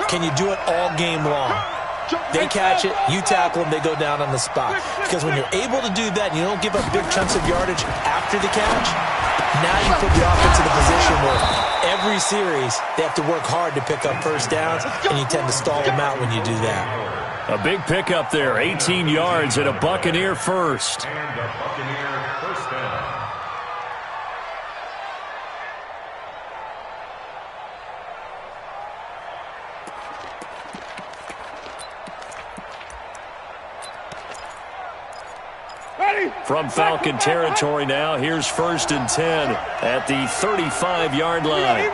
Can you do it all game long? They catch it, you tackle them, they go down on the spot. Because when you're able to do that and you don't give up big chunks of yardage after the catch, now you put the offense in a position where every series they have to work hard to pick up first downs, and you tend to stall them out when you do that. A big pickup there, 18 yards and a Buccaneer first. From Falcon territory now, here's 1st and 10 at the 35-yard line.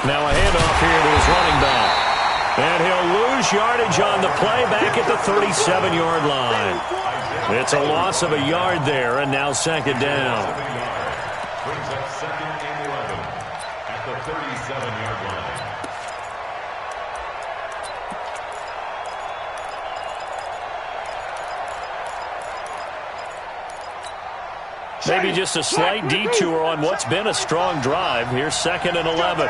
Now a handoff here to his running back. And he'll lose yardage on the play back at the 37-yard line. It's a loss of a yard there, and now 2nd down. Brings up 2nd and 11 at the 37-yard line. Maybe just a slight detour on what's been a strong drive. Here's 2nd and 11.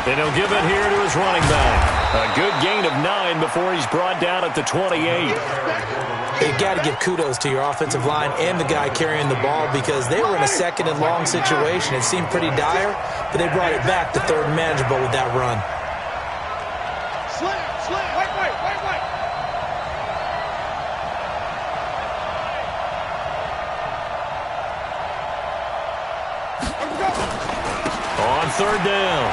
And he'll give it here to his running back. A good gain of 9 before he's brought down at the 28. You've got to give kudos to your offensive line and the guy carrying the ball, because they were in a 2nd and long situation. It seemed pretty dire, but they brought it back to 3rd and manageable with that run. On 3rd down,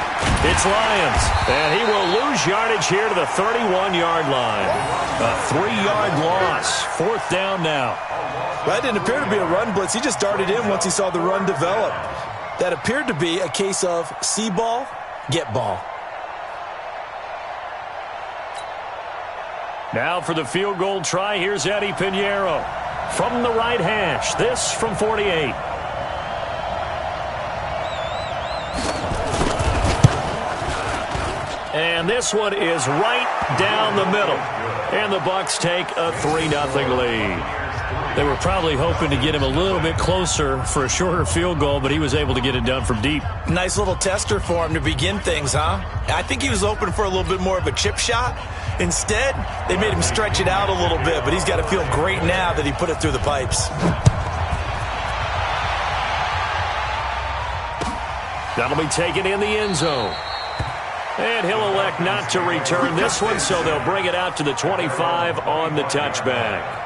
it's Lions, and he will lose yardage here to the 31-yard line. A 3-yard loss, 4th down now. That didn't appear to be a run blitz. He just darted in once he saw the run develop. That appeared to be a case of see ball, get ball. Now for the field goal try, here's Eddie Pinheiro. From the right hash, this from 48. And this one is right down the middle. And the Bucs take a 3-0 lead. They were probably hoping to get him a little bit closer for a shorter field goal, but he was able to get it done from deep. Nice little tester for him to begin things, huh? I think he was open for a little bit more of a chip shot. Instead, they made him stretch it out a little bit, but he's got to feel great now that he put it through the pipes. That'll be taken in the end zone. And he'll elect not to return this one, so they'll bring it out to the 25 on the touchback.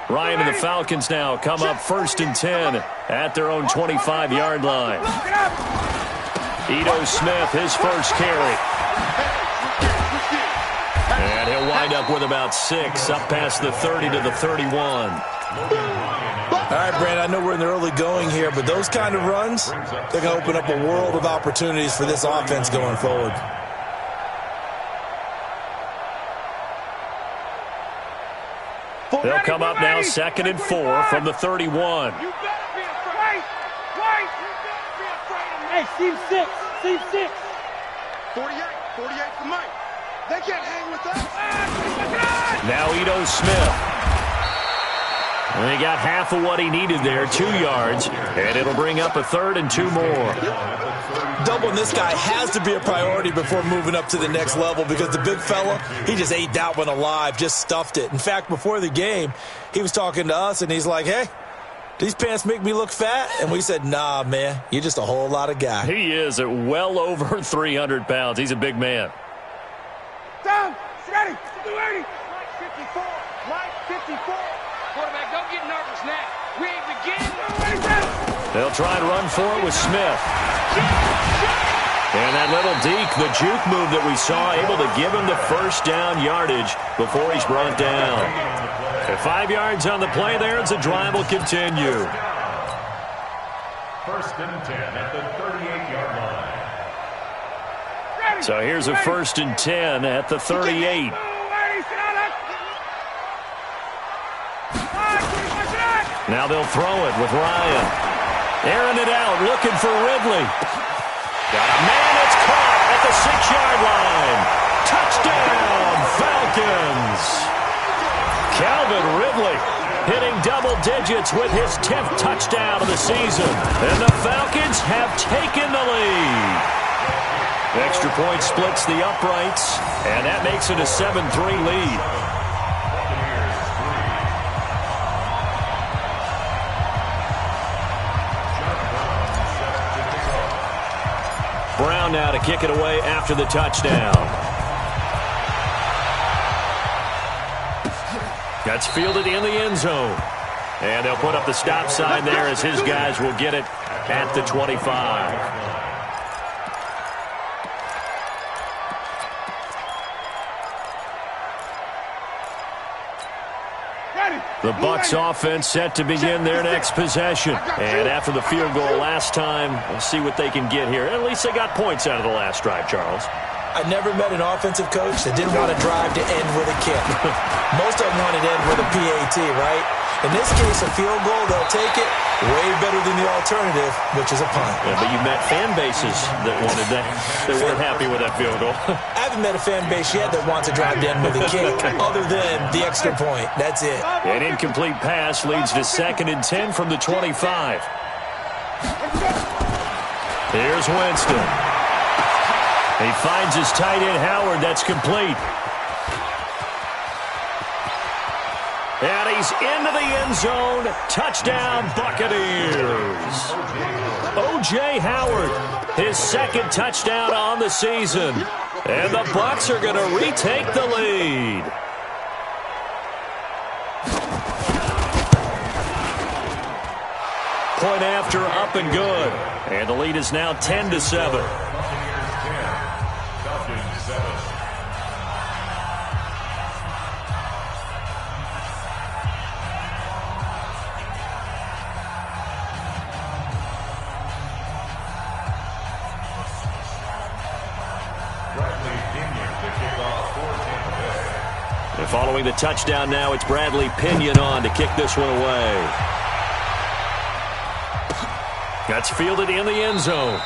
Ryan and the Falcons now come up 1st and 10 at their own 25-yard line. Ito Smith, his first carry. And he'll wind up with about 6, up past the 30 to the 31. All right, Brandon, I know we're in the early going here, but those kind of runs, they're going to open up a world of opportunities for this offense going forward. They'll come up now 2nd and 4 from the 31. You better be afraid. Wait. You better be afraid of me. Hey, Steve 6. 48 for Mike. They can't hang with us. Now Ito Smith. And he got half of what he needed there, 2 yards, and it'll bring up a 3rd and 2 more. Doubling this guy has to be a priority before moving up to the next level, because the big fella, he just ate that one alive, just stuffed it. In fact, before the game, he was talking to us, and he's like, hey, these pants make me look fat? And we said, nah, man, you're just a whole lot of guy. He is at well over 300 pounds. He's a big man. Tom, ready. Mike 54. Mike 54. Quarterback, don't get nervous now. We ain't beginning. They'll try and run for it with Smith. And that little deke, the juke move that we saw, able to give him the first down yardage before he's brought down. At 5 yards on the play there, as the drive will continue. First and 10 at the 38-yard line. So here's a first and 10 at the 38. Now they'll throw it with Ryan. Airing it out, looking for Ridley. Got a man that's caught at the 6-yard line. Touchdown, Falcons. Calvin Ridley hitting double digits with his 10th touchdown of the season. And the Falcons have taken the lead. Extra point splits the uprights, and that makes it a 7-3 lead. Brown now to kick it away after the touchdown. That's fielded in the end zone. And they'll put up the stop sign there as his guys will get it at the 25. The Bucs offense set to begin their next possession. And after the field goal last time, we'll see what they can get here. At least they got points out of the last drive, Charles. I never met an offensive coach that didn't want to drive to end with a kick. Most of them wanted to end with a PAT, right? In this case, a field goal, they'll take it. Way better than the alternative, which is a punt. Yeah, but you met fan bases that wanted that. They weren't happy with that field goal. I haven't met a fan base yet that wants to drive to end with a kick, other than the extra point. That's it. An incomplete pass leads to 2nd and 10 from the 25. Here's Winston. He finds his tight end, Howard. That's complete. And he's into the end zone. Touchdown, Buccaneers. O.J. Howard, his 2nd touchdown on the season. And the Bucs are going to retake the lead. Point after, up and good. And the lead is now 10-7. And following the touchdown now, it's Bradley Pinion on to kick this one away. That's fielded in the end zone.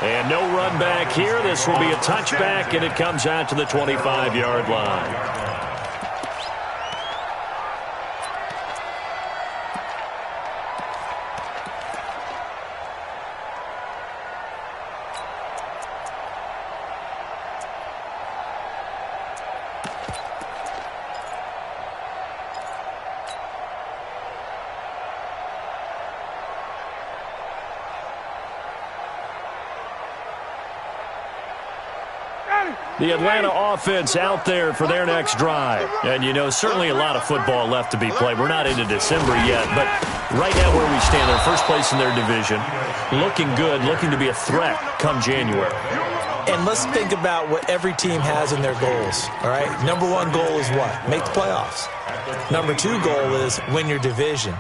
And no run back here. This will be a touchback, and it comes out to the 25-yard line. The Atlanta offense out there for their next drive. And, you know, certainly a lot of football left to be played. We're not into December yet, but right now where we stand, they're first place in their division. Looking good, looking to be a threat come January. And let's think about what every team has in their goals, all right? Number 1 goal is what? Make the playoffs. Number 2 goal is win your division.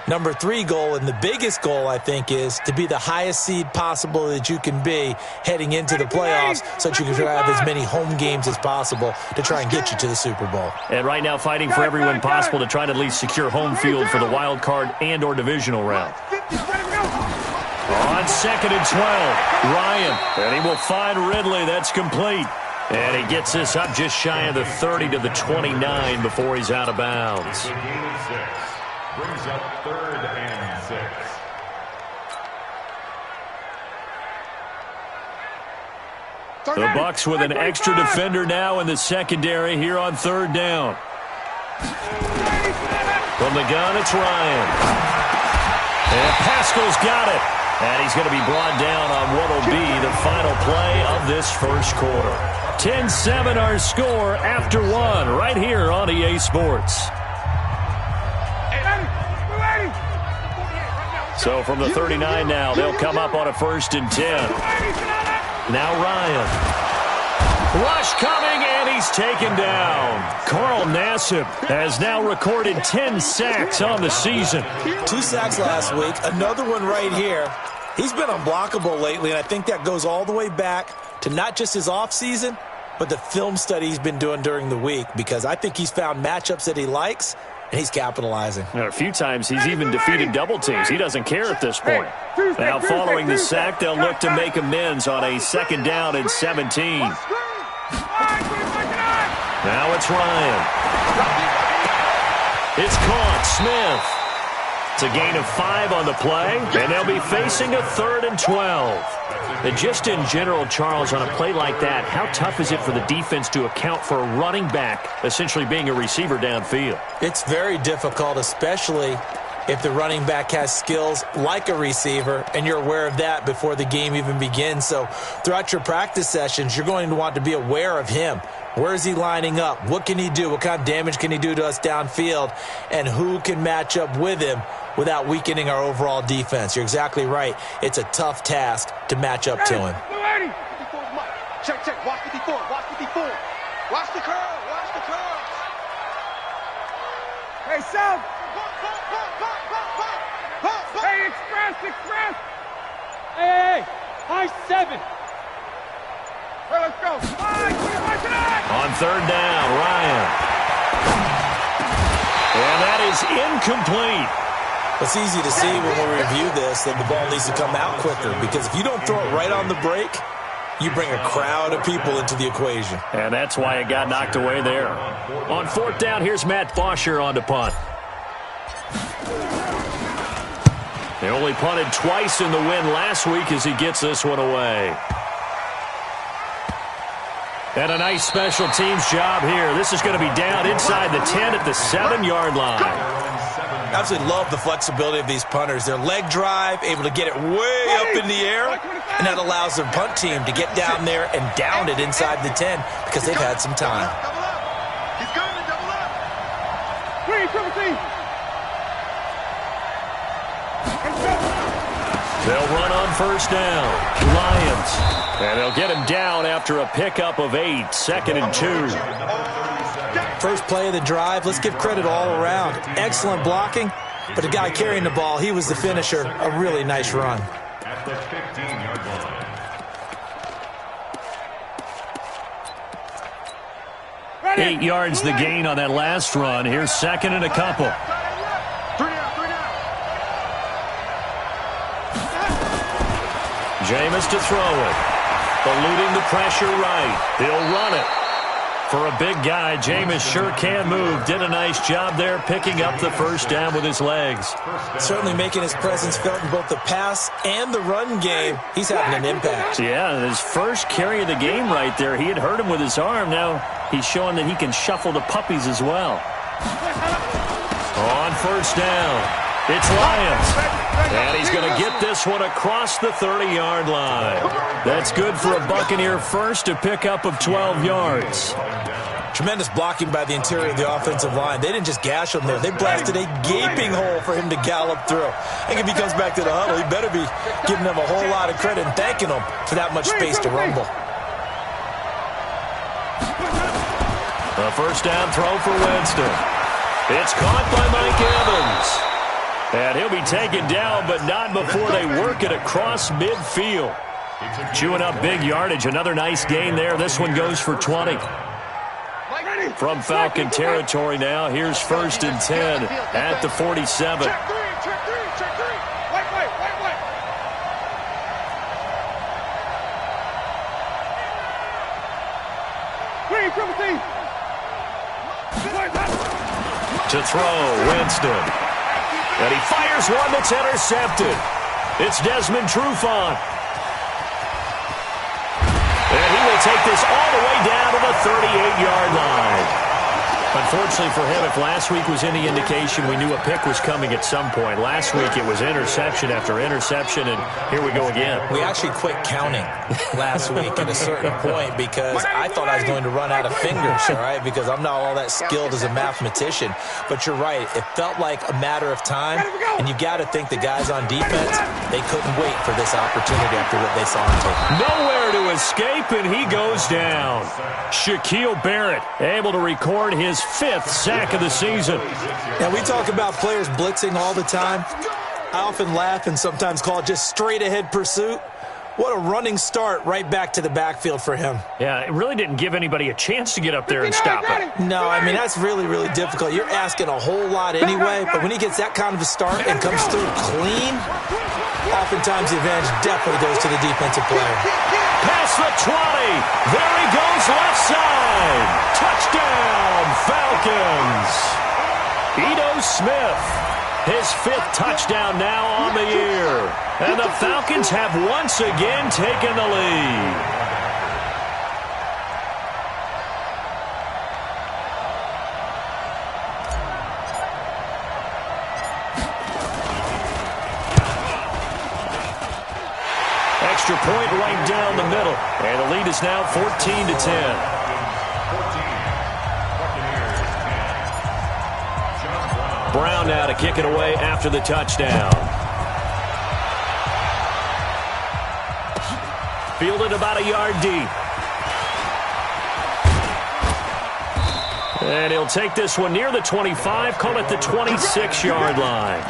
Number 3 goal, and the biggest goal, I think, is to be the highest seed possible that you can be heading into the playoffs so that you can have as many home games as possible to try and get you to the Super Bowl. And right now fighting for every win possible to try to at least secure home field for the wild card and or divisional round. On 2nd and 12, Ryan, and he will find Ridley. That's complete. And he gets this up just shy of the 30 to the 29 before he's out of bounds. Brings up 3rd and 6. The Bucs with an extra defender now in the secondary here on 3rd down. From the gun, it's Ryan. And Pascal's got it. And he's going to be brought down on what will be the final play of this first quarter. 10-7 our score after 1 right here on EA Sports. So from the 39 now, they'll come up on a 1st and 10. Now Ryan. Rush coming, and he's taken down. Carl Nassib has now recorded 10 sacks on the season. 2 sacks last week, another one right here. He's been unblockable lately, and I think that goes all the way back to not just his offseason, but the film study he's been doing during the week, because I think he's found matchups that he likes, and he's capitalizing. A few times he's even defeated double teams. He doesn't care at this point. Now following the sack, they'll look to make amends on a 2nd down and 17. Now it's Ryan. It's caught. Smith. It's a gain of 5 on the play, and they'll be facing a 3rd and 12. And just in general, Charles, on a play like that, how tough is it for the defense to account for a running back essentially being a receiver downfield? It's very difficult, especially if the running back has skills like a receiver, and you're aware of that before the game even begins. So throughout your practice sessions, you're going to want to be aware of him. Where is he lining up? What can he do? What kind of damage can he do to us downfield? And who can match up with him without weakening our overall defense? You're exactly right. It's a tough task to match up to him. Check, check. Watch 54. Watch 54. Watch the curl. Watch the curl. Hey, South. Hey, express. Hey. High 7. Hey, let's go. On 3rd down, Ryan. And that is incomplete. It's easy to see when we review this that the ball needs to come out quicker, because if you don't throw it right on the break, you bring a crowd of people into the equation. And that's why it got knocked away there. On 4th down, here's Matt Bosher on to punt. They only punted twice in the win last week as he gets this one away. And a nice special teams job here. This is going to be down inside the 10 at the 7-yard line. Absolutely love the flexibility of these punters. Their leg drive, able to get it way up in the air, and that allows their punt team to get down there and down it inside the 10 because they've had some time. He's coming, double up. They'll run on 1st down. Lions. And they'll get him down after a pickup of 8. 2nd and 2. First play of the drive, let's give credit all around. Excellent blocking, but the guy carrying the ball, he was the finisher. A really nice run. At the 15-yard line. 8 yards the gain on that last run. Here's 2nd and a couple. 3 down. Jameis to throw it. Eluding the pressure right. He'll run it. For a big guy, Jameis sure can move. Did a nice job there picking up the 1st down with his legs. Certainly making his presence felt in both the pass and the run game. He's having an impact. Yeah, his first carry of the game right there. He had hurt him with his arm. Now he's showing that he can shuffle the puppies as well. On 1st down, it's Lions. And he's going to get this one across the 30-yard line. That's good for a Buccaneer first, a pickup of 12 yards. Tremendous blocking by the interior of the offensive line. They didn't just gash him there. They blasted a gaping hole for him to gallop through. I think if he comes back to the huddle, he better be giving them a whole lot of credit and thanking them for that much space to rumble. A 1st down throw for Winston. It's caught by Mike Evans. And he'll be taken down, but not before they work it across midfield. Chewing up big yardage. Another nice gain there. This one goes for 20. From Falcon territory now, here's 1st and 10 at the 47. Check three. Wait. To throw, Winston. And he fires one that's intercepted. It's Desmond Trufant. And he will take this all the way down to the 38-yard line. Unfortunately for him, if last week was any indication, we knew a pick was coming at some point. Last week it was interception after interception, and here we go again. We actually quit counting last week at a certain point because I thought I was going to run out of fingers, all right, because I'm not all that skilled as a mathematician. But you're right. It felt like a matter of time, and you got to think the guys on defense, they couldn't wait for this opportunity after what they saw on tape. Nowhere to escape, and he goes down. Shaquille Barrett able to record his 5th sack of the season. Now, we talk about players blitzing all the time. I often laugh and sometimes call it just straight-ahead pursuit. What a running start right back to the backfield for him. Yeah, it really didn't give anybody a chance to get up there and stop him. No, I mean, that's really, really difficult. You're asking a whole lot anyway, but when he gets that kind of a start and comes through clean, oftentimes the advantage definitely goes to the defensive player. Past the 20. There he goes left side. Touchdown, Falcons. Ito Smith, his 5th touchdown now on the year. And the Falcons have once again taken the lead. Extra point right down the middle. And the lead is now 14-10. Brown now to kick it away after the touchdown. Fielded about a yard deep. And he'll take this one near the 25, call it the 26-yard line.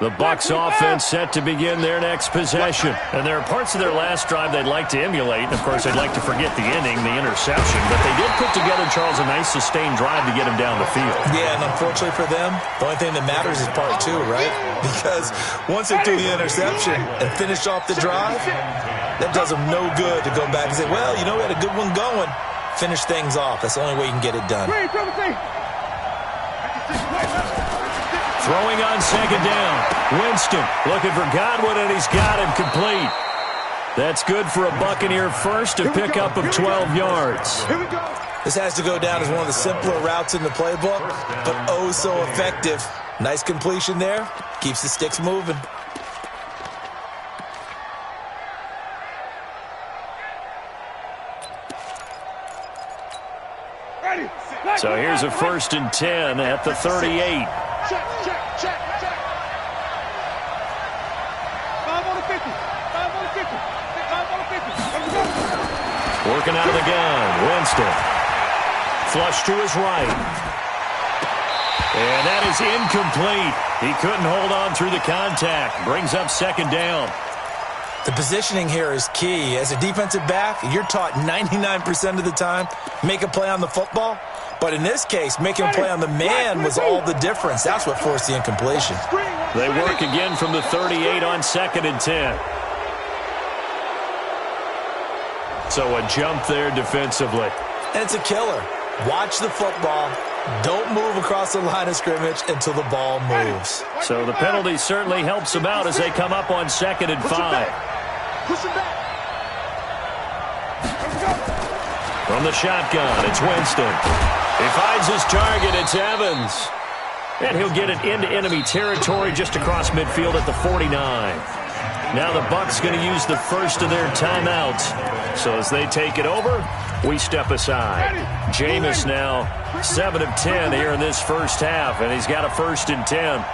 The Bucs offense set to begin their next possession. And there are parts of their last drive they'd like to emulate. And, of course, they'd like to forget the inning, the interception. But they did put together, Charles, a nice sustained drive to get him down the field. Yeah, and unfortunately for them, the only thing that matters is part 2, right? Because once they do the interception and finish off the drive, that does them no good to go back and say, well, you know, we had a good one going. Finish things off. That's the only way you can get it done. Throwing on second down. Winston looking for Godwin, and he's got him complete. That's good for a Buccaneer first, a pickup of 12 yards. This has to go down as one of the simpler routes in the playbook, but oh so effective. Nice completion there. Keeps the sticks moving. So here's a 1st and 10 at the 38. Check. 5 on the 50. 5 on the 50. 5 on the 50. Let's go. Working out of the gun. Winston. Flush to his right. And that is incomplete. He couldn't hold on through the contact. Brings up second down. The positioning here is key. As a defensive back, you're taught 99% of the time, make a play on the football. But in this case, making a play on the man was all the difference. That's what forced the incompletion. They work again from the 38 on 2nd and 10. So a jump there defensively. And it's a killer. Watch the football. Don't move across the line of scrimmage until the ball moves. So the penalty certainly helps them out as they come up on 2nd and 5. Push him back. From the shotgun, it's Winston. He finds his target. It's Evans. And he'll get it into enemy territory just across midfield at the 49. Now the Bucs going to use the first of their timeouts. So as they take it over, we step aside. Jameis now 7 of 10 here in this first half, and he's got a 1st and 10.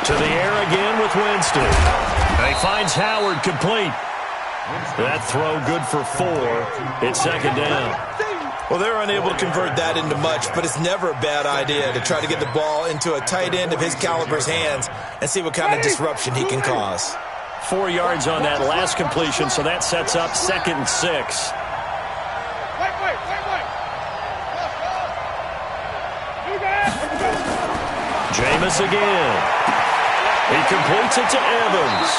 To the air again with Winston. And he finds Howard complete. That throw good for 4. It's second down. Well, they're unable to convert that into much, but it's never a bad idea to try to get the ball into a tight end of his caliber's hands and see what kind of disruption he can cause. 4 yards on that last completion, so that sets up 2nd and 6. Jameis again. He completes it to Evans.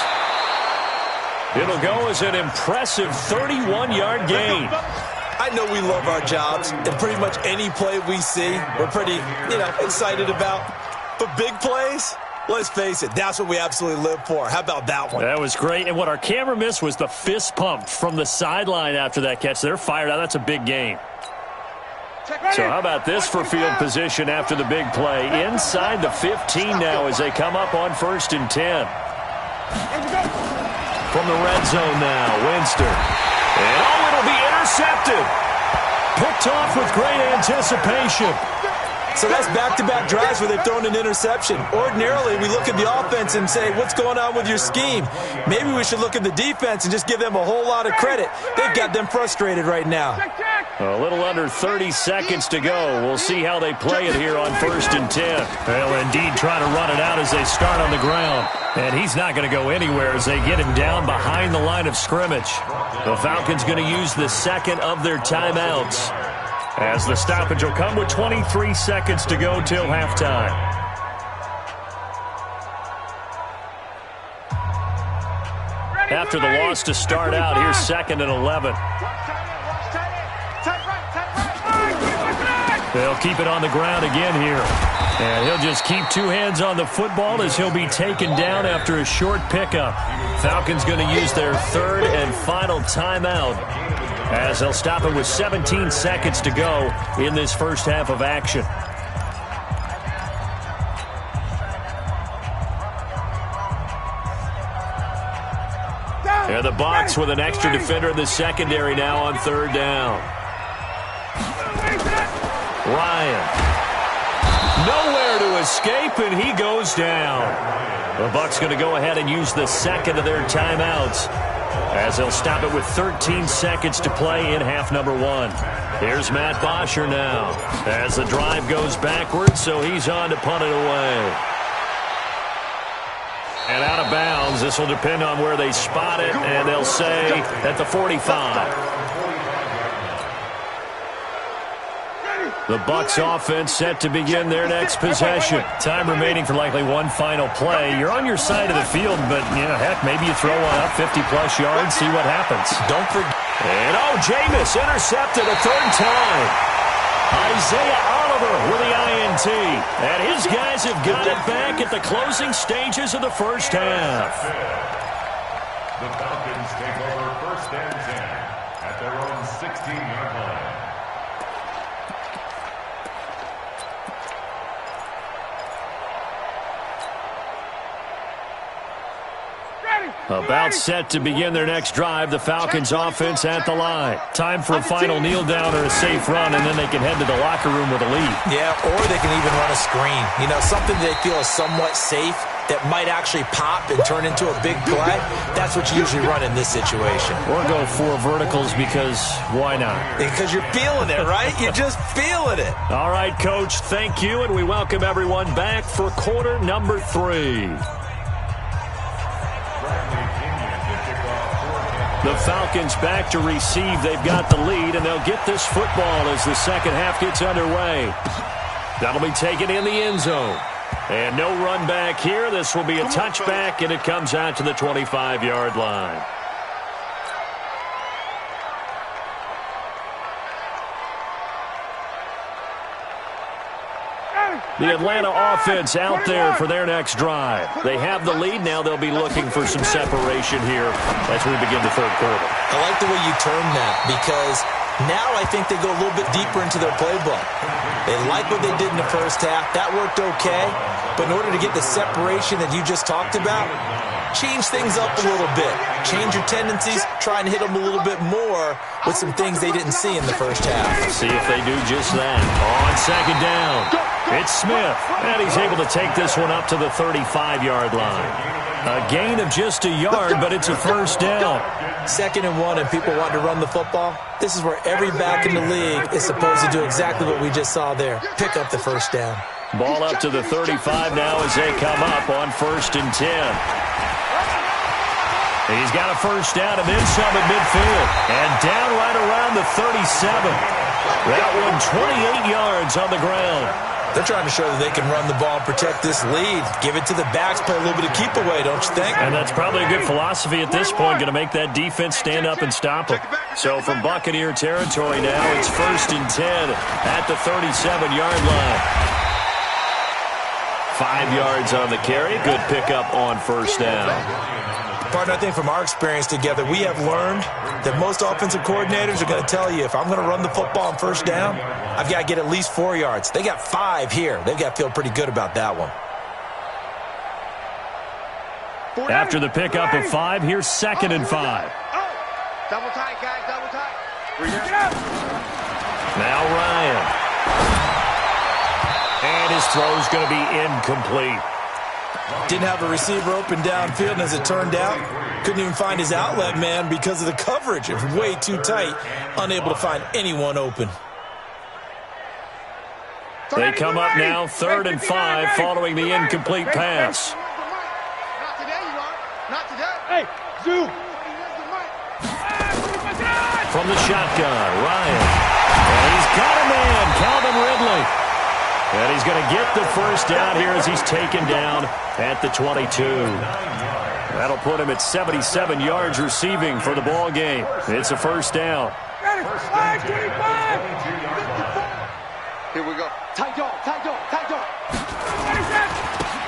It'll go as an impressive 31-yard gain. I know we love our jobs, and pretty much any play we see, we're pretty, excited about. But big plays, let's face it, that's what we absolutely live for. How about that one? That was great, and what our camera missed was the fist pump from the sideline after that catch. They're fired out. That's a big gain. So how about this for field position after the big play? Inside the 15 now as they come up on 1st and 10. From the red zone now, Winston. And it'll be intercepted. Picked off with great anticipation. So that's back-to-back drives where they've thrown an interception. Ordinarily, we look at the offense and say, what's going on with your scheme? Maybe we should look at the defense and just give them a whole lot of credit. They've got them frustrated right now. A little under 30 seconds to go. We'll see how they play it here on 1st and 10. They'll indeed try to run it out as they start on the ground. And he's not going to go anywhere as they get him down behind the line of scrimmage. The Falcons going to use the second of their timeouts, as the stoppage will come with 23 seconds to go till halftime. After the loss to start out, here's 2nd and 11. They'll keep it on the ground again here. And he'll just keep two hands on the football as he'll be taken down after a short pickup. Falcons going to use their 3rd and final timeout, as they'll stop it with 17 seconds to go in this first half of action. And the Bucs with an extra defender in the secondary now on 3rd down. Ryan. Nowhere to escape, and he goes down. The Bucs going to go ahead and use the second of their timeouts, as they'll stop it with 13 seconds to play in half number 1. Here's Matt Bosher now, as the drive goes backwards, so he's on to punt it away. And out of bounds. This will depend on where they spot it, and they'll say at the 45. The Bucs offense set to begin their next possession. Time remaining for likely one final play. You're on your side of the field, but, heck, maybe you throw one up 50-plus yards, see what happens. Don't forget. And, Jameis intercepted a 3rd time. Isaiah Oliver with the INT. And his guys have got it back at the closing stages of the first half. The Falcons take over 1st and 10 at their own 16-yard line. About set to begin their next drive, the Falcons offense at the line. Time for a final kneel down or a safe run, and then they can head to the locker room with a lead. Yeah, or they can even run a screen. Something they feel is somewhat safe that might actually pop and turn into a big play. That's what you usually run in this situation. Or go 4 verticals, because why not? Because you're feeling it, right? You're just feeling it. All right, Coach, thank you, and we welcome everyone back for quarter number 3. The Falcons back to receive. They've got the lead, and they'll get this football as the second half gets underway. That'll be taken in the end zone. And no run back here. This will be a touchback, and it comes out to the 25-yard line. The Atlanta offense out there for their next drive. They have the lead. Now they'll be looking for some separation here as we begin the 3rd quarter. I like the way you term that, because now I think they go a little bit deeper into their playbook. They like what they did in the first half. That worked okay. But in order to get the separation that you just talked about, change things up a little bit. Change your tendencies. Try and hit them a little bit more with some things they didn't see in the first half. See if they do just that. On 2nd down, it's Smith. And he's able to take this one up to the 35-yard line. A gain of just a yard, but it's a 1st down. 2nd and 1, and people want to run the football. This is where every back in the league is supposed to do exactly what we just saw there. Pick up the 1st down. Ball up to the 35 now as they come up on 1st and 10. He's got a 1st down and then some at midfield. And down right around the 37. That one 28 yards on the ground. They're trying to show that they can run the ball and protect this lead. Give it to the backs, play a little bit of keep away, don't you think? And that's probably a good philosophy at this point, going to make that defense stand up and stop them. So from Buccaneer territory now, it's 1st and 10 at the 37-yard line. 5 yards on the carry. Good pickup on first down. Partner, I think from our experience together, we have learned that most offensive coordinators are going to tell you, if I'm going to run the football on first down, I've got to get at least 4 yards. They got 5 here. They've got to feel pretty good about that one. After the pickup of 5, here's 2nd and 5. Double tight, guys, double tight. Now Ryan. And his throw's going to be incomplete. Didn't have a receiver open downfield, and as it turned out, couldn't even find his outlet man because of the coverage. It was way too tight, unable to find anyone open. They come up now 3rd and 5 following the incomplete pass. Not today, you are. Not today. Hey, Zoo. From the shotgun, Ryan. And he's got a man, Calvin Ridley. And he's going to get the first down here as he's taken down at the 22. That'll put him at 77 yards receiving for the ball game. It's a first down. Here we go. Tight dog, tight dog, tight dog.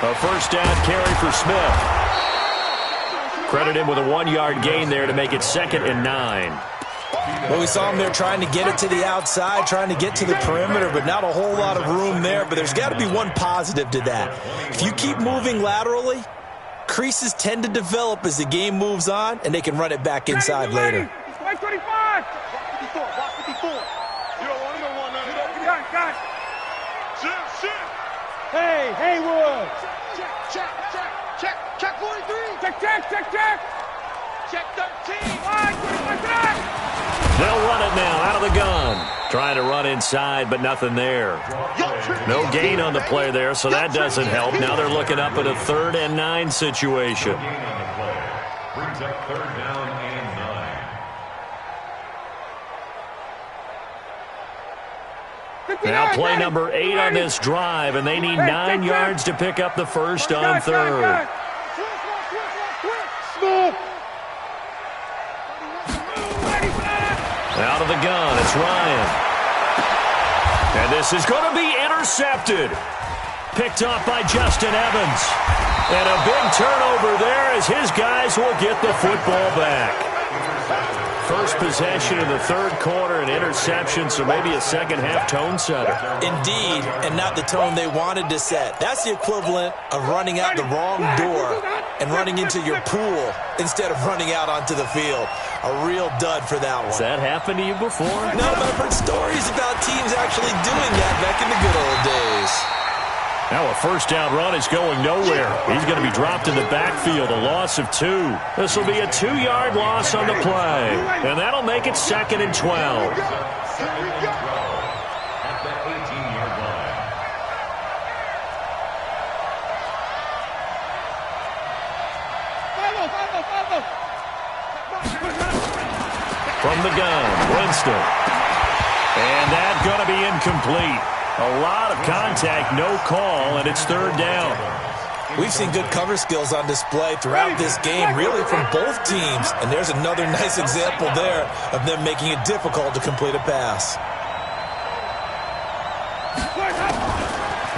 A first down carry for Smith. Credit him with a 1-yard gain there to make it 2nd and 9. Well, we saw him there trying to get it to the outside, trying to get to the perimeter, but not a whole lot of room there. But there's got to be one positive to that. If you keep moving laterally, creases tend to develop as the game moves on, and they can run it back inside later. 525. 54, 54. You don't want to know one. Got. Shit. Hey, Haywood. Check 43. Check. Check 13. 525. They'll run it now out of the gun. Trying to run inside, but nothing there. No gain on the play there, so that doesn't help. Now they're looking up at a 3rd and 9 situation. Brings up 3rd down and 9. Now play number 8 on this drive, and they need 9 yards to pick up the first on 3rd. Out of the gun, it's Ryan. And this is going to be intercepted. Picked off by Justin Evans. And a big turnover there as his guys will get the football back. First possession of the 3rd quarter, an interception, so maybe a second-half tone setter. Indeed, and not the tone they wanted to set. That's the equivalent of running out the wrong door and running into your pool instead of running out onto the field. A real dud for that one. Has that happened to you before? No, but I've heard stories about teams actually doing that back in the good old days. Now a first down run is going nowhere. He's going to be dropped in the backfield, a loss of 2. This will be a 2-yard loss on the play. And that'll make it 2nd and 12. At the 18-yard line. From the gun, Winston. And that's going to be incomplete. A lot of contact, no call, and it's 3rd down. We've seen good cover skills on display throughout this game, really from both teams. And there's another nice example there of them making it difficult to complete a pass.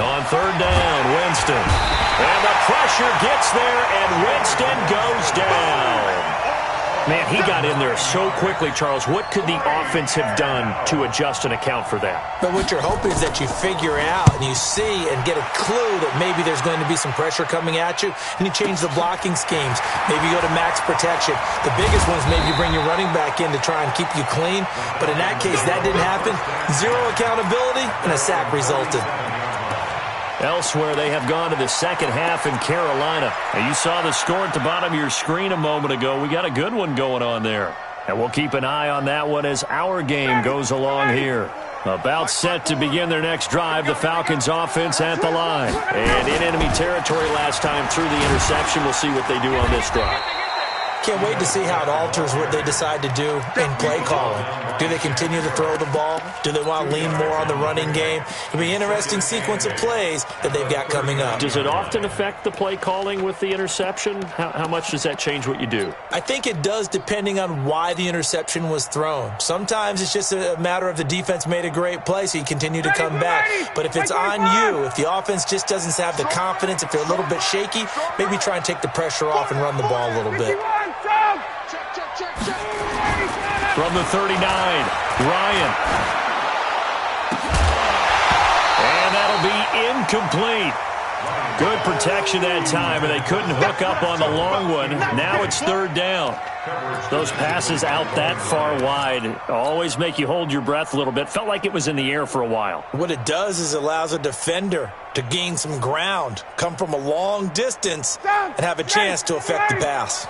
On 3rd down, Winston. And the pressure gets there, and Winston goes down. Man, he got in there so quickly, Charles. What could the offense have done to adjust and account for that? But what you're hoping is that you figure out and you see and get a clue that maybe there's going to be some pressure coming at you, and you change the blocking schemes. Maybe you go to max protection. The biggest one is maybe you bring your running back in to try and keep you clean. But in that case, that didn't happen. 0 accountability, and a sack resulted. Elsewhere, they have gone to the second half in Carolina. And you saw the score at the bottom of your screen a moment ago. We got a good one going on there. And we'll keep an eye on that one as our game goes along here. About set to begin their next drive, the Falcons offense at the line. And in enemy territory last time through the interception. We'll see what they do on this drive. Can't wait to see how it alters what they decide to do in play calling. Do they continue to throw the ball? Do they want to lean more on the running game? It'll be an interesting sequence of plays that they've got coming up. Does it often affect the play calling with the interception? How much does that change what you do? I think it does, depending on why the interception was thrown. Sometimes it's just a matter of the defense made a great play, so you continue to come back. But if it's on you, if the offense just doesn't have the confidence, if they're a little bit shaky, maybe try and take the pressure off and run the ball a little bit. From the 39, Ryan. And that'll be incomplete. Good protection that time, and they couldn't hook up on the long one. Now it's third down. Those passes out that far wide always make you hold your breath a little bit. Felt like it was in the air for a while. What it does is it allows a defender to gain some ground, come from a long distance, and have a chance to affect the pass.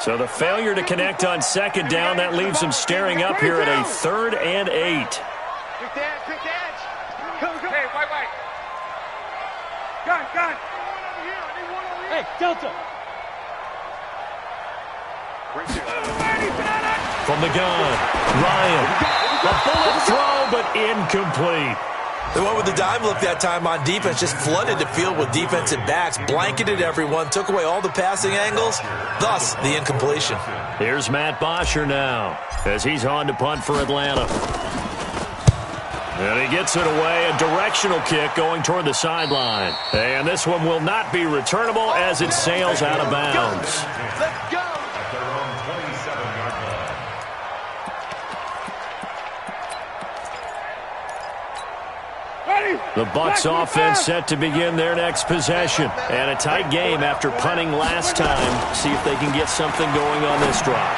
So the failure to connect on second down, that leaves them staring up here at a 3rd and 8. Quick edge. Hey, white. Gun. Hey, Delta. From the gun, Ryan. A bullet throw, but incomplete. They went with the dime look that time on defense, just flooded the field with defensive backs, blanketed everyone, took away all the passing angles, thus the incompletion. Here's Matt Bosher now as he's on to punt for Atlanta. And he gets it away, a directional kick going toward the sideline. And this one will not be returnable as it sails out of bounds. Let's go. At their own 27-yard line. The Bucs offense set to begin their next possession. And a tight game after punting last time. See if they can get something going on this drive.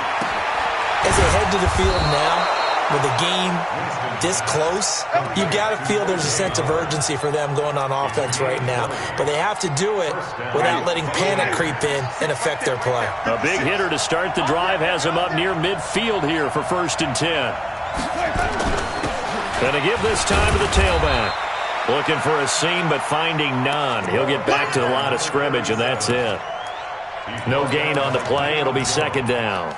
As they head to the field now, with the game this close, you've got to feel there's a sense of urgency for them going on offense right now. But they have to do it without letting panic creep in and affect their play. A big hitter to start the drive has him up near midfield here for 1st and 10. Gonna give this time to the tailback. Looking for a seam, but finding none. He'll get back to the line of scrimmage, and that's it. No gain on the play. It'll be 2nd down.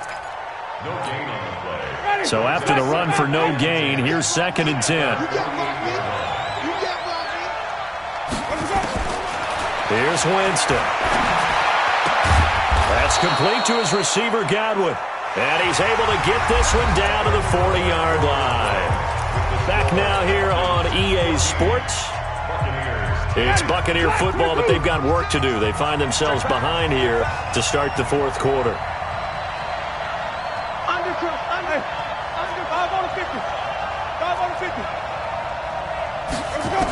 No gain on the play. So after the run for no gain, here's 2nd and 10. Here's Winston. That's complete to his receiver, Godwin. And he's able to get this one down to the 40-yard line. Back now here on EA Sports. It's Buccaneer football, but they've got work to do. They find themselves behind here to start the 4th quarter. Under 5 on the 50. 5 on the 50. Let's go.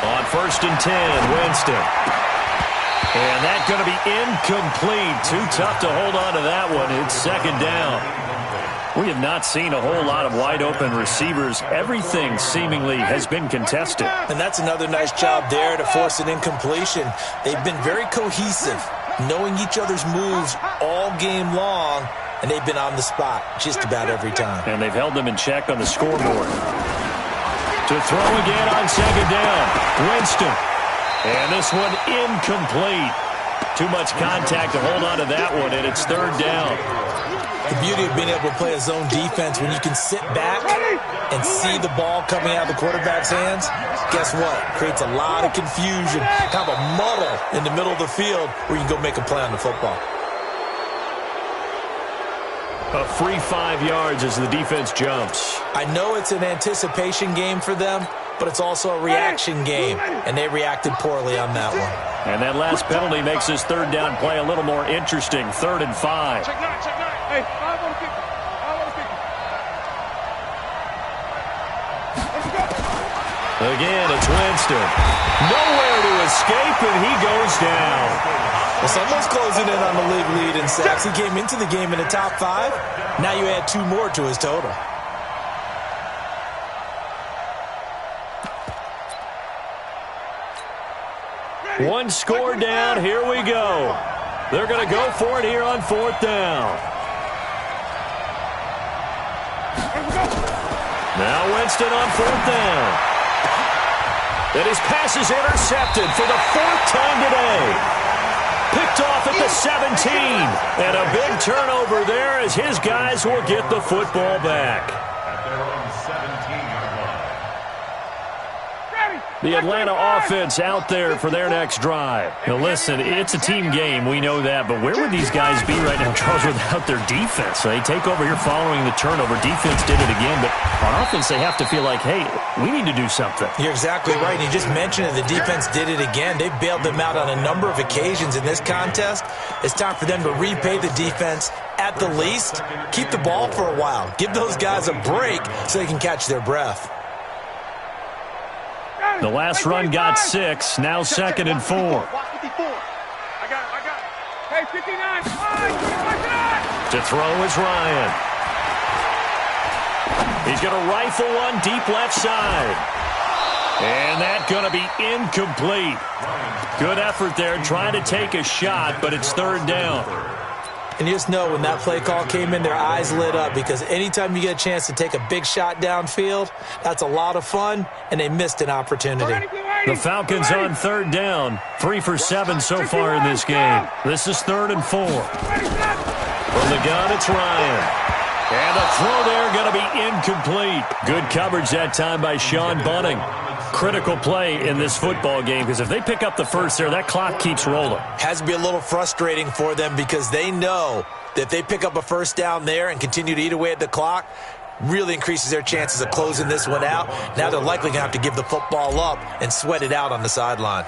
On 1st and 10, Winston. And that's going to be incomplete. Too tough to hold on to that one. It's 2nd down. We have not seen a whole lot of wide-open receivers. Everything seemingly has been contested. And that's another nice job there to force an incompletion. They've been very cohesive, knowing each other's moves all game long, and they've been on the spot just about every time. And they've held them in check on the scoreboard. To throw again on 2nd down. Winston. And this one incomplete. Too much contact to hold on to that one, and it's 3rd down. The beauty of being able to play a zone defense when you can sit back and see the ball coming out of the quarterback's hands, guess what? Creates a lot of confusion, kind of a muddle in the middle of the field where you can go make a play on the football. A free 5 yards as the defense jumps. I know it's an anticipation game for them, but it's also a reaction game, and they reacted poorly on that one. And that last penalty makes this 3rd down play a little more interesting. 3rd and 5. Check 9. Hey, 5 on the 50. 5 on the 50. Let's go. Again, it's Winston. Nowhere to escape, and he goes down. Well, someone's closing in on the league lead in sacks. He came into the game in the top 5. Now you add 2 more to his total. One score down. Here we go. They're going to go for it here on 4th down. Now Winston on 4th down. And his pass is intercepted for the 4th time today. Picked picked off at the 17. And a big turnover there as his guys will get the football back. At their own 17-yard line. The Atlanta offense out there for their next drive. Now listen, it's a team game, we know that, but where would these guys be right now, Charles, without their defense? They take over here following the turnover. Defense did it again, but on offense they have to feel like, hey, we need to do something. You're exactly right. You just mentioned it. The defense did it again. They bailed them out on a number of occasions in this contest. It's time for them to repay the defense. At the least, keep the ball for a while. Give those guys a break so they can catch their breath. The last run got 6, now 2nd and 4. I got it. Hey, 59. To throw is Ryan. He's going to rifle one deep left side. And that's going to be incomplete. Good effort there trying to take a shot, but it's 3rd down. And you just know when that play call came in, their eyes lit up, because anytime you get a chance to take a big shot downfield, that's a lot of fun, and they missed an opportunity. The Falcons on 3rd down, 3 for 7 so far in this game. This is 3rd and 4. From the gun, it's Ryan. And the throw there going to be incomplete. Good coverage that time by Sean Bunting. Critical play in this football game, because if they pick up the first there, that clock keeps rolling. Has to be a little frustrating for them, because they know that if they pick up a first down there and continue to eat away at the clock, really increases their chances of closing this one out. Now they're likely going to have to give the football up and sweat it out on the sideline.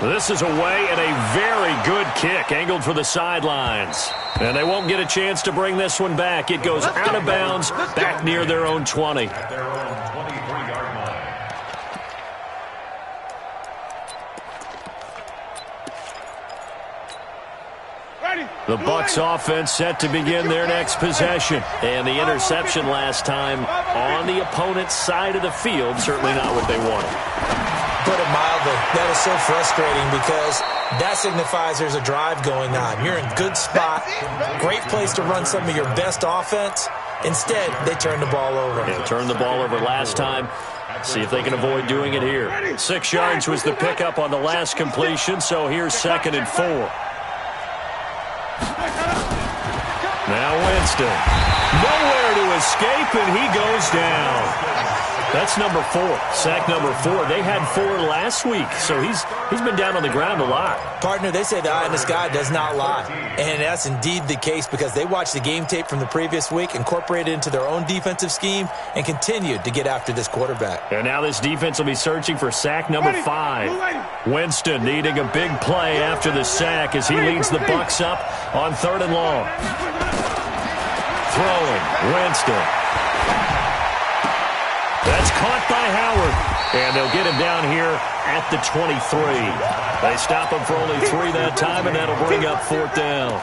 This is away and a very good kick, angled for the sidelines. And they won't get a chance to bring this one back. It goes out of bounds, back near their own 20. At their own 23-yard line. The Bucs offense set to begin their next possession. And the interception last time on the opponent's side of the field, certainly not what they wanted. Put it mildly, that is so frustrating, because that signifies there's a drive going on. You're in good spot, great place to run some of your best offense. Instead, they turn the ball over. Yeah, turned the ball over last time. See if they can avoid doing it here. 6 yards was the pickup on the last completion, so here's 2nd and 4. Now Winston. Nowhere to escape, and he goes down. That's number 4, sack number 4. They had 4 last week, so he's been down on the ground a lot. Partner, they say the eye in the sky does not lie. And that's indeed the case, because they watched the game tape from the previous week, incorporated it into their own defensive scheme, and continued to get after this quarterback. And now this defense will be searching for sack number 5. Winston needing a big play after the sack as he leads the Bucs up on 3rd and long. Throwing, Winston. That's caught by Howard. And they'll get him down here at the 23. They stop him for only 3 that time, and that'll bring up 4th down.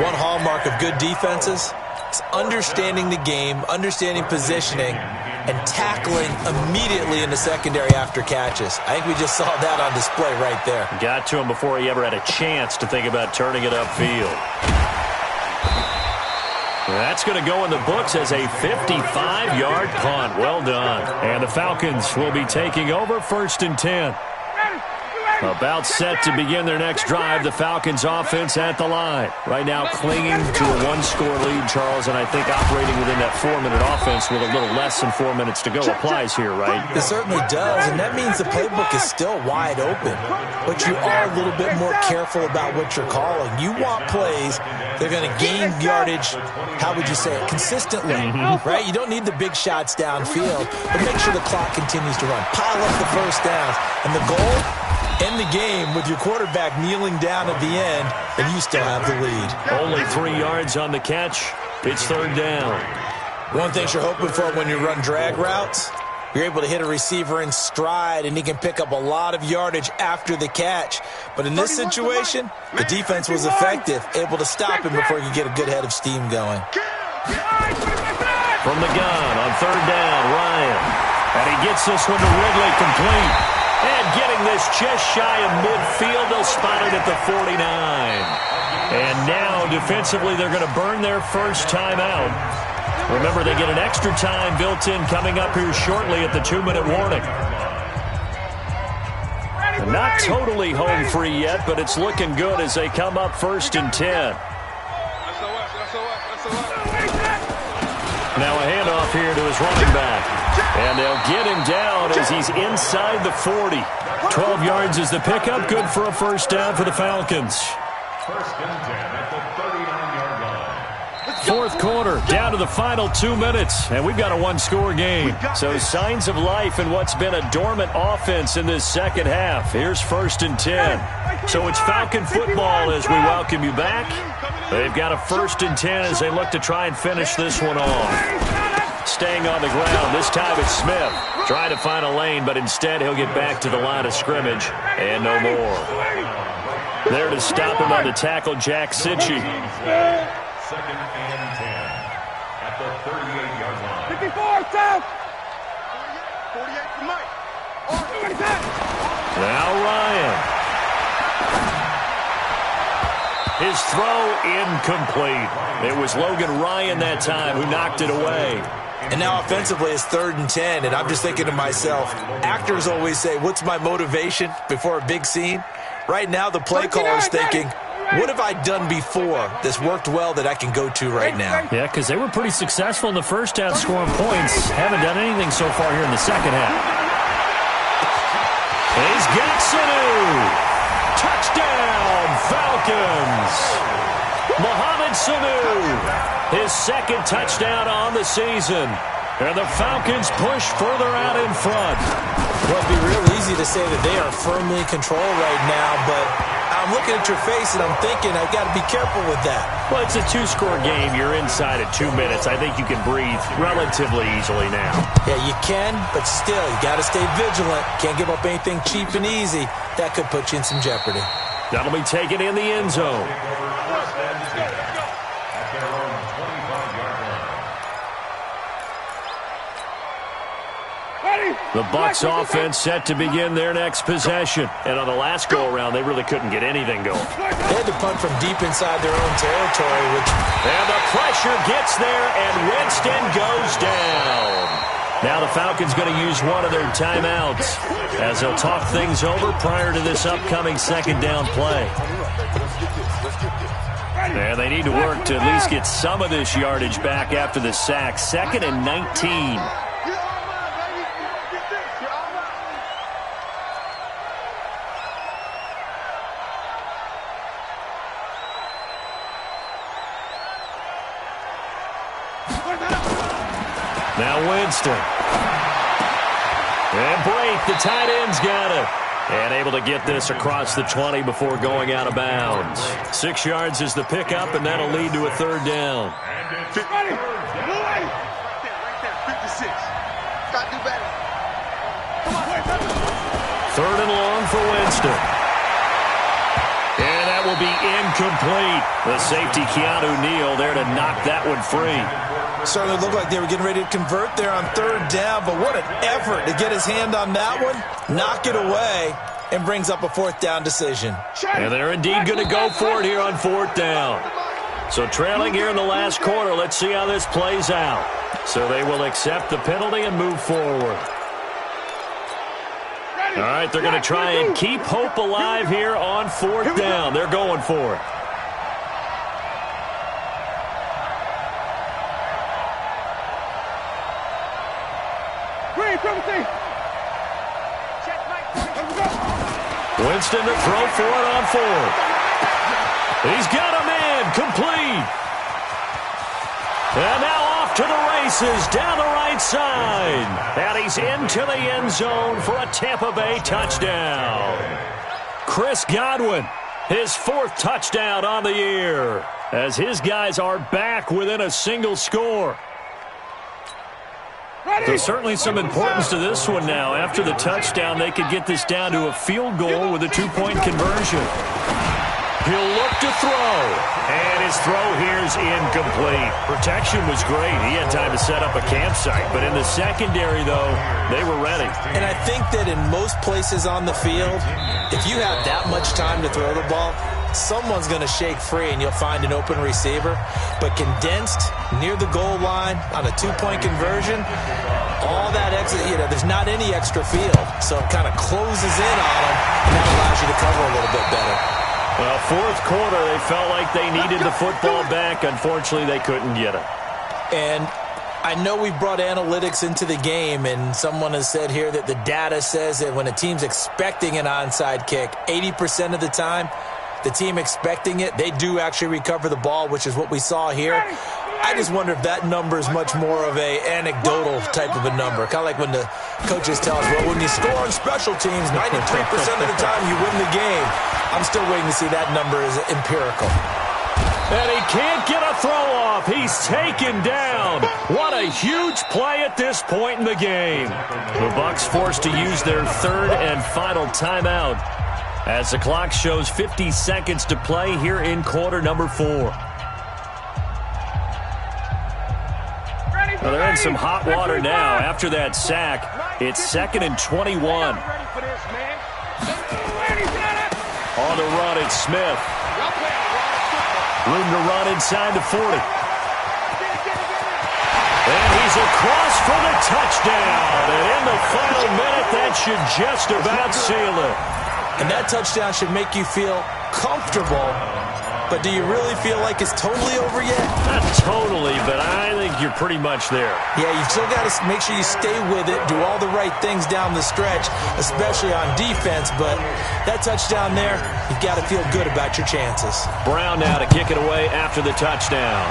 One hallmark of good defenses is understanding the game, understanding positioning, and tackling immediately in the secondary after catches. I think we just saw that on display right there. Got to him before he ever had a chance to think about turning it upfield. That's going to go in the books as a 55-yard punt. Well done. And the Falcons will be taking over 1st and 10. About set to begin their next drive, the Falcons offense at the line. Right now clinging to a 1-score lead, Charles, and I think operating within that 4-minute offense with a little less than 4 minutes to go applies here, right? It certainly does, and that means the playbook is still wide open. But you are a little bit more careful about what you're calling. You want plays that are going to gain yardage, how would you say it, consistently, right? You don't need the big shots downfield, but make sure the clock continues to run. Pile up the first downs, and the goal? End the game with your quarterback kneeling down at the end, and you still have the lead. Only 3 yards on the catch. It's 3rd down. One thing you're hoping for when you run drag routes, you're able to hit a receiver in stride, and he can pick up a lot of yardage after the catch. But in this situation, the defense was effective, able to stop him before he could get a good head of steam going. From the gun on 3rd down, Ryan. And he gets this one to Ridley complete. And getting this just shy of midfield, they'll spot it at the 49. And now, defensively, they're going to burn their first timeout. Remember, they get an extra time built in coming up here shortly at the 2-minute warning. Not totally home free yet, but it's looking good as they come up 1st and 10. Now a handoff here to his running back. And they'll get him down as he's inside the 40. 12 yards is the pickup. Good for a first down for the Falcons. 1st and 10 at the 39-yard line. Fourth quarter, down to the final 2 minutes, and we've got a one-score game. So signs of life in what's been a dormant offense in this second half. Here's 1st and 10. So it's Falcon football as we welcome you back. They've got a 1st and 10 as they look to try and finish this one off. Staying on the ground, this time it's Smith. Trying to find a lane, but instead he'll get back to the line of scrimmage, and no more. There to stop him on the tackle, Jack Sitchie. 2nd and 10 at the 38-yard line. 54, south. 48 for Mike. Now Ryan. His throw incomplete. It was Logan Ryan that time who knocked it away. And now offensively it's 3rd and 10, and I'm just thinking to myself, actors always say, what's my motivation before a big scene? Right now the play caller is thinking, what have I done before that's worked well that I can go to right now? Yeah, because they were pretty successful in the first half scoring points. Haven't done anything so far here in the second half. He's got Sanu. Touchdown, Falcons. Mohamed Sanu, his 2nd touchdown on the season. And the Falcons push further out in front. Well, it'd be real easy to say that they are firmly in control right now, but I'm looking at your face and I'm thinking I've got to be careful with that. Well, it's a 2-score game. You're inside at 2 minutes. I think you can breathe relatively easily now. Yeah, you can, but still, you got to stay vigilant. Can't give up anything cheap and easy. That could put you in some jeopardy. That'll be taken in the end zone. The Bucs offense set to begin their next possession. And on the last go-around, they really couldn't get anything going. They had to punt from deep inside their own territory. And the pressure gets there, and Winston goes down. Now the Falcons going to use one of their timeouts as they'll talk things over prior to this upcoming 2nd down play. And they need to work to at least get some of this yardage back after the sack. 2nd and 19. Now Winston. And break, the tight end's got it. And able to get this across the 20 before going out of bounds. 6 yards is the pickup, and that'll lead to a 3rd down. Right there, 56. Gotta do better. Come on. 3rd and long for Winston. And that will be incomplete. The safety, Keanu Neal, there to knock that one free. Certainly looked like they were getting ready to convert there on 3rd down, but what an effort to get his hand on that one, knock it away, and brings up a 4th down decision. And they're indeed going to go for it here on 4th down. So trailing here in the last quarter, let's see how this plays out. So they will accept the penalty and move forward. All right, they're going to try and keep hope alive here on 4th down. They're going for it. Winston to throw for it on 4th. He's got him in, complete. And now off to the races down the right side. And he's into the end zone for a Tampa Bay touchdown. Chris Godwin, his 4th touchdown on the year, as his guys are back within a single score. There's certainly some importance to this one now. After the touchdown, they could get this down to a field goal with a 2-point conversion. He'll look to throw, and his throw here is incomplete. Protection was great. He had time to set up a campsite, but in the secondary, though, they were ready. And I think that in most places on the field, if you have that much time to throw the ball, someone's going to shake free and you'll find an open receiver. But condensed near the goal line on a 2-point conversion, all that extra, there's not any extra field. So it kind of closes in on them, and that allows you to cover a little bit better. Well, fourth quarter, they felt like they needed the football back. Unfortunately, they couldn't get it. And I know we've brought analytics into the game, and someone has said here that the data says that when a team's expecting an onside kick, 80% of the time, the team expecting it, they do actually recover the ball, which is what we saw here. I just wonder if that number is much more of a anecdotal type of a number. Kind of like when the coaches tell us, well, when you score on special teams, 93% of the time you win the game. I'm still waiting to see that number is empirical. And he can't get a throw off. He's taken down. What a huge play at this point in the game. The Bucs forced to use their third and final timeout as the clock shows 50 seconds to play here in quarter number 4. Well, they're in some hot water now. After that sack, it's 2nd and 21. On the run, it's Smith. Room to run inside the 40. And he's across for the touchdown. And in the final minute, that should just about seal it. And that touchdown should make you feel comfortable. But do you really feel like it's totally over yet? Not totally, but I think you're pretty much there. Yeah, you've still got to make sure you stay with it, do all the right things down the stretch, especially on defense. But that touchdown there, you've got to feel good about your chances. Brown now to kick it away after the touchdown.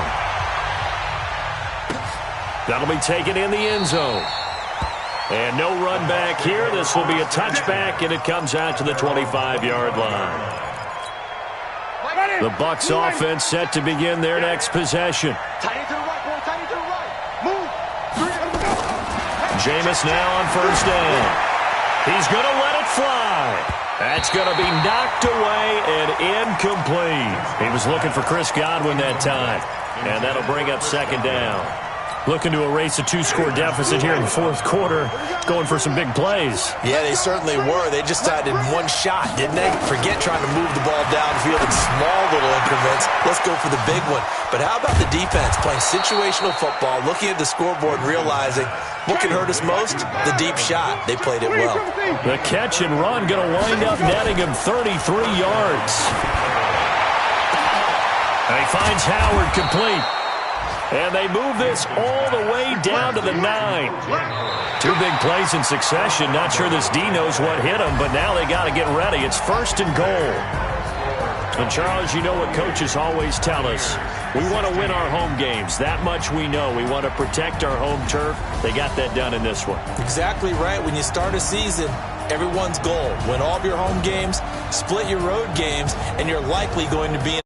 That'll be taken in the end zone. And no run back here. This will be a touchback, and it comes out to the 25-yard line. The Bucs offense set to begin their next possession. Jameis now on first down. He's going to let it fly. That's going to be knocked away and incomplete. He was looking for Chris Godwin that time, and that'll bring up second down. Looking to erase a 2-score deficit here in the fourth quarter, going for some big plays. Yeah, they certainly were. They just started in one shot, didn't they? Forget trying to move the ball downfield in small little increments. Let's go for the big one. But how about the defense playing situational football, looking at the scoreboard and realizing what can hurt us most? The deep shot. They played it well. The catch and run going to wind up netting him 33 yards. And he finds Howard complete. And they move this all the way down to the 9. 2 big plays in succession. Not sure this D knows what hit him, but now they got to get ready. It's 1st and goal. And, Charles, you know what coaches always tell us. We want to win our home games. That much we know. We want to protect our home turf. They got that done in this one. Exactly right. When you start a season, everyone's goal, win all of your home games, split your road games, and you're likely going to be in